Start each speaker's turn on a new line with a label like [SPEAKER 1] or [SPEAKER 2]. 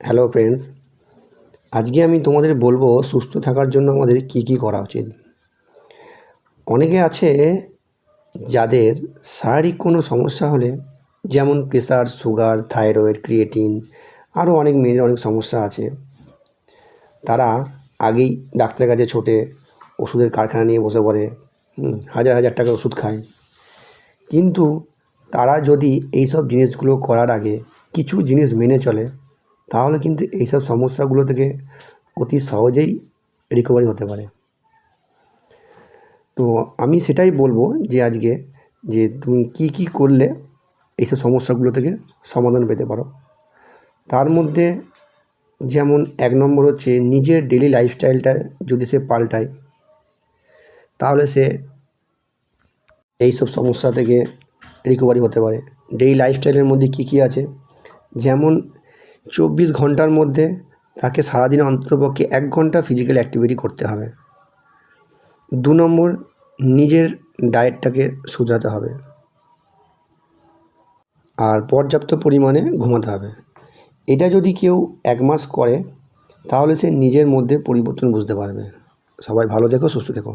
[SPEAKER 1] Hello friends, আজকে আমি তোমাদের বলবো সুস্থ থাকার জন্য আমাদের কি করা উচিত। অনেকে আছে যাদের শারীরিক কোনো সমস্যা হলে, যেমন প্রেশার, সুগার, থাইরয়েড, ক্রিয়েটিন, আরও অনেক মেয়েদের অনেক সমস্যা আছে, তারা আগেই ডাক্তারের কাছে ছোটে ওষুধের কারখানা নিয়ে বসে পড়ে, হাজার হাজার টাকার ওষুধ খায়। কিন্তু তারা যদি এইসব জিনিসগুলো করার আগে কিছু জিনিস মেনে চলে, তাহলে কিন্তু এইসব সমস্যাগুলো থেকে অতি সহজেই রিকভারি হতে পারে। তো আমি সেটাই বলবো যে আজকে যে তুমি কি করলে এইসব সমস্যাগুলো থেকে সমাধান পেতে পারো। তার মধ্যে যেমন 1 নম্বর হচ্ছে নিজের ডেলি লাইফস্টাইলটা যদি সে পাল্টায়, তাহলে সে এইসব সমস্যা থেকে রিকভারি হতে পারে। ডেইলি লাইফস্টাইলের মধ্যে কী আছে, যেমন 24 ঘন্টার মধ্যে তাকে সারাদিনে অন্ততপক্ষে 1 ঘন্টা ফিজিক্যাল অ্যাক্টিভিটি করতে হবে। 2 নম্বর, নিজের ডায়েটটাকে শুধরাতে হবে, আর পর্যাপ্ত পরিমাণে ঘুমাতে হবে। এটা যদি কেউ 1 মাস করে, তাহলে সে নিজের মধ্যে পরিবর্তন বুঝতে পারবে। সবাই ভালো থেকো, সুস্থ থেকো।